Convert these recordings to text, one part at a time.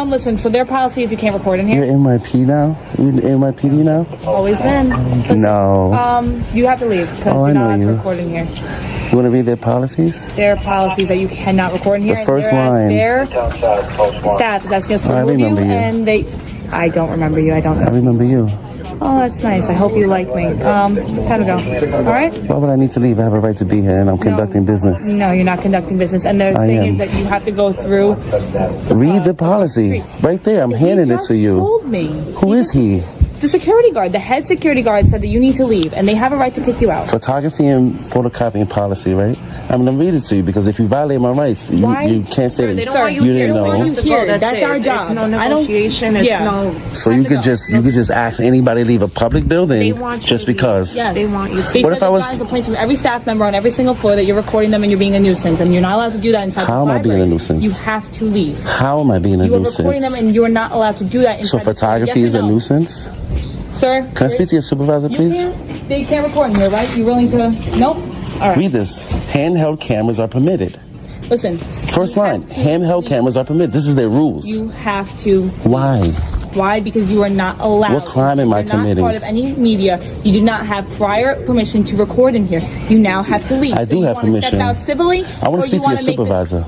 Listen, so their policy is you can't record in here. You're NYPD now? You're NYPD now? Always been. Listen, no. You have to leave because you're not allowed to record in here. You want to read their policies? Their policies that you cannot record in here. The first line. Their staff is asking us to remove you, and I don't remember you. I remember you. Oh, that's nice. I hope you like me. Time to go. All right? Why would I need to leave? I have a right to be here, and I'm conducting business. No, you're not conducting business. And the thing is that you have to go through. Read the policy. Right there. I'm handing it to you. Told me. Who is he? The security guard. The head security guard said that you need to leave, and they have a right to kick you out. Photography and photocopying policy, right? I'm going to read it to you because if you violate my rights, you can't say that you didn't know. That's our job. It's no negotiation. So you could just ask anybody to leave a public building just because. Yes. They want you. What if I was complaints from every staff member on every single floor that you're recording them and you're being a nuisance, and you're not allowed to do that inside the library? How am I being a nuisance? You have to leave. How am I being a nuisance? You are recording them and you're not allowed to do that inside. So photography is a nuisance? Sir? Can I speak to your supervisor, please? They can't record in here, right? You willing to? Nope. All right. Read this. Handheld cameras are permitted. Listen. First line. Handheld cameras are permitted. This is their rules. You have to. Why? Why? Because you are not allowed. What crime am I committing? You're not part of any media. You do not have prior permission to record in here. You now have to leave. I do have permission. Step out civilly. I want to speak to your supervisor.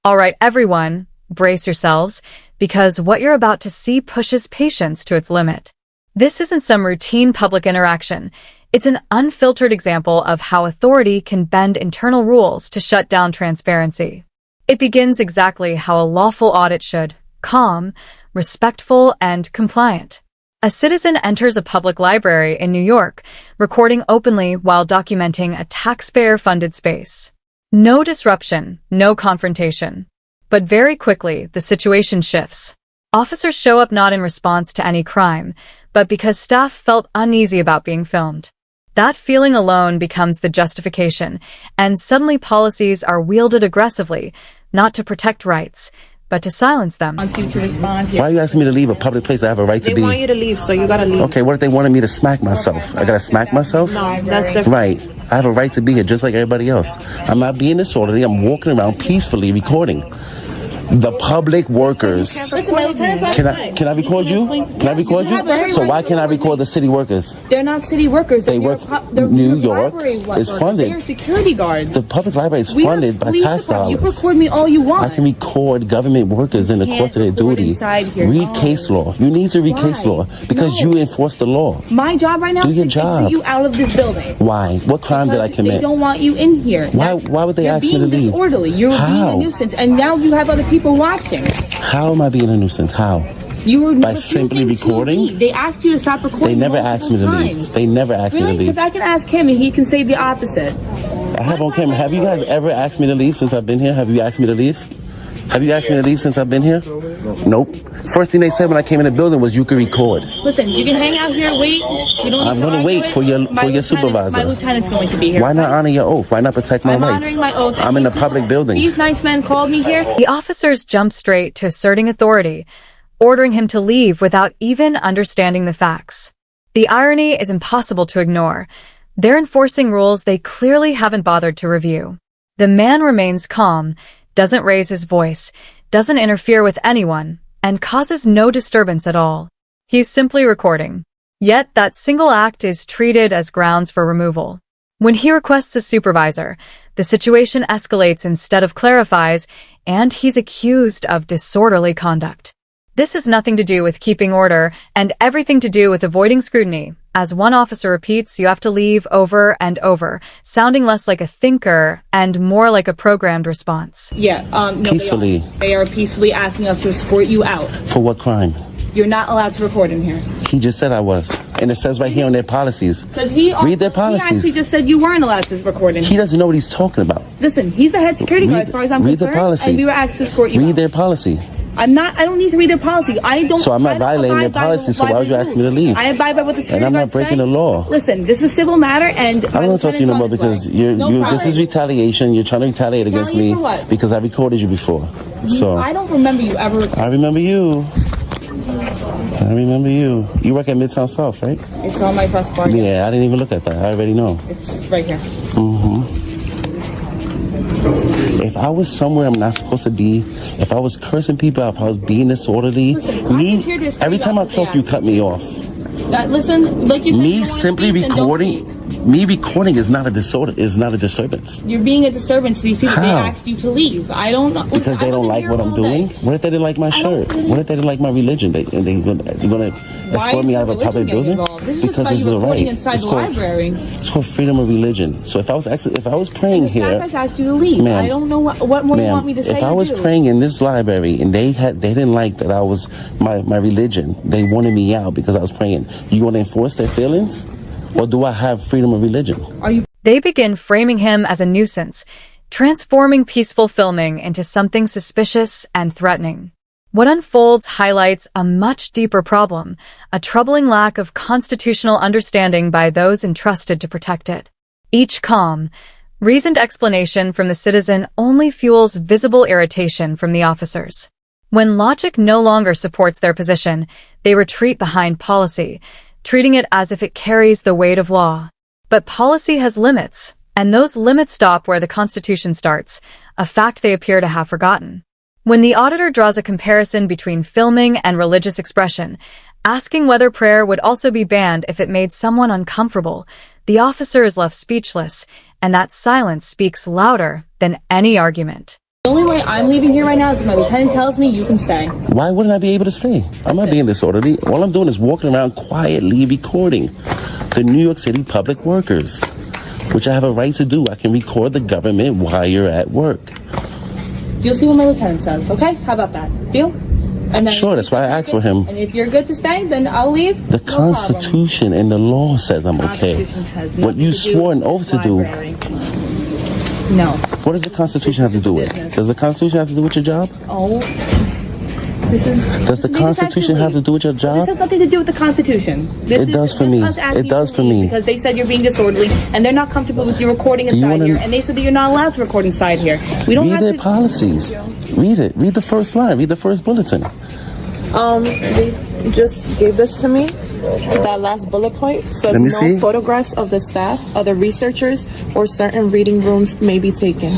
All right, everyone, brace yourselves, because what you're about to see pushes patience to its limit. This isn't some routine public interaction. It's an unfiltered example of how authority can bend internal rules to shut down transparency. It begins exactly how a lawful audit should: calm, respectful, and compliant. A citizen enters a public library in New York, recording openly while documenting a taxpayer-funded space. No disruption, no confrontation. But very quickly, the situation shifts. Officers show up not in response to any crime, but because staff felt uneasy about being filmed. That feeling alone becomes the justification, and suddenly policies are wielded aggressively, not to protect rights, but to silence them. Why are you asking me to leave a public place I have a right to be? They want you to leave, so you gotta leave. Okay, what if they wanted me to smack myself? I gotta smack myself? No, that's different. Right. I have a right to be here just like everybody else. I'm not being disorderly. I'm walking around peacefully recording. The public workers. Listen, my lieutenant's Can I record you? Can I record you? So why can't I record the city workers? They're not city workers. They work. New York is funded. They're security guards. The public library is funded by tax dollars. You record me all you want. I can record government workers in the course of their duty. Read case law. You need to read case law because you enforce the law. My job right now is to get you out of this building. Why? What crime did I commit? They don't want you in here. Why would they ask me to leave? You're being disorderly. You're being a nuisance, and now you have other people watching. How am I being a nuisance? How? You were by simply recording. They asked you to stop recording. They never asked me to leave. They never asked me to leave. Because I can ask him and he can say the opposite. I have on camera. Have you guys ever asked me to leave since I've been here? Have you asked me to leave? Have you asked me to leave since I've been here? Nope. First thing they said when I came in the building was you can record. Listen, you can hang out here, wait. I'm going to wait for your supervisor. My lieutenant's going to be here. Why not honor your oath? Why not protect my rights? I'm honoring my oath. I'm in a public building. These nice men called me here. The officers jump straight to asserting authority, ordering him to leave without even understanding the facts. The irony is impossible to ignore. They're enforcing rules they clearly haven't bothered to review. The man remains calm, doesn't raise his voice, doesn't interfere with anyone, and causes no disturbance at all. He's simply recording. Yet that single act is treated as grounds for removal. When he requests a supervisor, the situation escalates instead of clarifies, and he's accused of disorderly conduct. This has nothing to do with keeping order and everything to do with avoiding scrutiny. As one officer repeats, you have to leave over and over, sounding less like a thinker and more like a programmed response. Yeah, no, peacefully. They are peacefully asking us to escort you out. For what crime? You're not allowed to record in here. He just said I was. And it says right here on their policies. Read their policies. He actually just said you weren't allowed to record in here. He doesn't know what he's talking about. Listen, he's the head security guard as far as I'm concerned. Read the policy. And we were asked to escort you out. Read their policy. I don't need to read their policy. So I'm not violating their policy, so why would you ask me to leave? I abide by what the security guard And I'm not breaking the law. Listen, this is a civil matter, and I don't want to talk to you no more because this is retaliation. You're trying to retaliate against me because I recorded you before. So I don't remember you ever recording. I remember you. I remember you. You work at Midtown South, right? It's on my press bar. Yeah, I didn't even look at that. I already know. It's right here. Mm-hmm. if I was somewhere I'm not supposed to be, if I was cursing people out, if I was being disorderly, Listen, I'm just here to escort every you time I out talk, the you cut me off. Listen, like you said, you Me don't wanna simply speak, then don't recording, speak. me recording is not a disorder, is not a disturbance. You're being a disturbance to these people. They How? asked you to leave. I don't know. Because Listen, they I don't wasn't like here what I'm all doing? day. What if they didn't like my shirt? What if they didn't like my religion? They're gonna Why escort is me your out of a religion public getting building? involved? This is just Because about this you is a recording right. inside the library. It's called freedom of religion. So if I was praying The here, staff has asked you to leave. Ma'am, I don't know what more you ma'am, want me to say. if I was praying in this library and they didn't like that I was my religion, they wanted me out because I was praying. You want to enforce their feelings, or do I have freedom of religion? Are you? They begin framing him as a nuisance, transforming peaceful filming into something suspicious and threatening. What unfolds highlights a much deeper problem, a troubling lack of constitutional understanding by those entrusted to protect it. Each calm, reasoned explanation from the citizen only fuels visible irritation from the officers. When logic no longer supports their position, they retreat behind policy, treating it as if it carries the weight of law. But policy has limits, and those limits stop where the Constitution starts, a fact they appear to have forgotten. When the auditor draws a comparison between filming and religious expression, asking whether prayer would also be banned if it made someone uncomfortable, the officer is left speechless, and that silence speaks louder than any argument. The only way I'm leaving here right now is if my lieutenant tells me you can stay. Why wouldn't I be able to stay? I'm not being disorderly. All I'm doing is walking around quietly recording the New York City public workers, which I have a right to do. I can record the government while you're at work. You'll see what my lieutenant says, okay? How about that? Deal? And then Sure, that's why I asked for him. And if you're good to stay, then I'll leave. The Constitution and the law says I'm okay. What you swore an oath to do. No. What does the Constitution have to do with? Does the Constitution have to do with your job? Oh. Does the Constitution have to do with your job? This has nothing to do with the Constitution. It does for me. It does for me. Because they said you're being disorderly, and they're not comfortable with you recording inside here, and they said that you're not allowed to record inside here. We don't have Read their to. policies. Read it. Read the first line. Read the first bulletin. They just gave this to me. That last bullet point says Let me no see. photographs of the staff, other researchers, or certain reading rooms may be taken.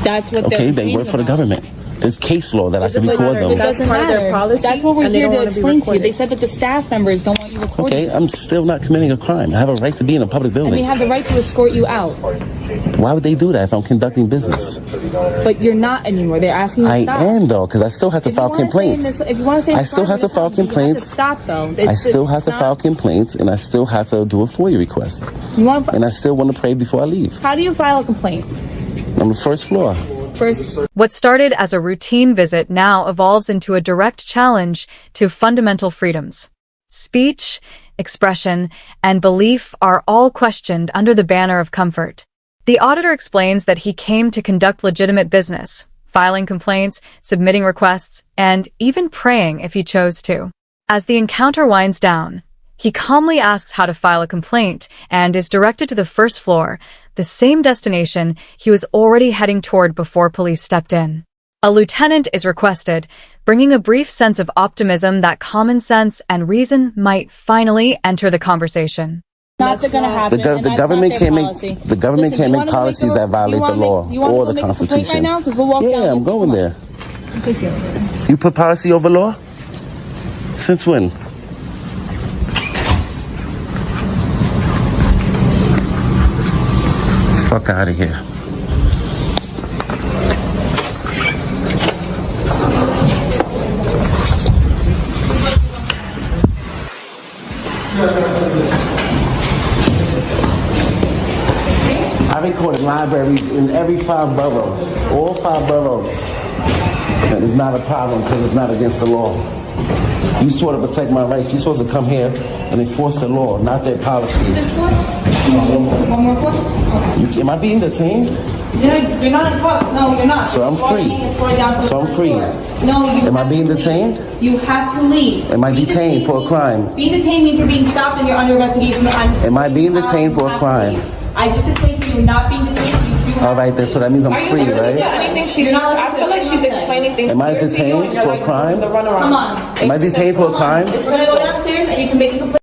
That's what Okay, they're they work for the about. government. There's case law that I can doesn't record matter. them. That's part of their policy, That's what we're and they here don't to wanna be explain to you. recorded. They said that the staff members don't want you recording. Okay, I'm still not committing a crime. I have a right to be in a public And they building. have the right to escort you out. Why would they do that if I'm conducting business? But you're not anymore. They're asking you to I stop. am though, because I still have to If you file wanna stay in complaints. this- if you want to stay in I the still car, have to you file have to complaints. stop though. I still have to file complaints, and I still have to do a FOIA request. You want? And I still want to pray before I leave. How do you file a complaint? On the first floor. First, What started as a routine visit now evolves into a direct challenge to fundamental freedoms. Speech, expression, and belief are all questioned under the banner of comfort. The auditor explains that he came to conduct legitimate business, filing complaints, submitting requests, and even praying if he chose to. As the encounter winds down, he calmly asks how to file a complaint and is directed to the first floor, the same destination he was already heading toward before police stepped in. A lieutenant is requested, bringing a brief sense of optimism that common sense and reason might finally enter the conversation. not going to happen. The government can't make policies that violate the law or the Constitution. Right now? 'Cause we'll walk down Yeah, this. I'm going Come on. there. You put policy over law? Since when? Fuck out of here. I recorded libraries in every 5 boroughs, all 5 boroughs. And it's not a problem because it's not against the law. You swore to protect my rights. You're supposed to come here and enforce the law, not their policy. This floor? One more floor? Okay. Am I being detained? You're not in cuffs. No, you're not. So I'm free. So I'm free. No, you Am I have being to leave. detained? You have to leave. Am I Being detained for a crime? Being detained means you're being stopped and you're under investigation. Am I being detained for a crime? I just explained to you, you're not being detained. You do All right, then, so that means I'm free, right? Anything she's I feel like she's explaining things. Am I clear to you, detained and you're for a like crime? the runaround. Come on. Am I detained for a crime? It's gonna go downstairs and you can make a complaint.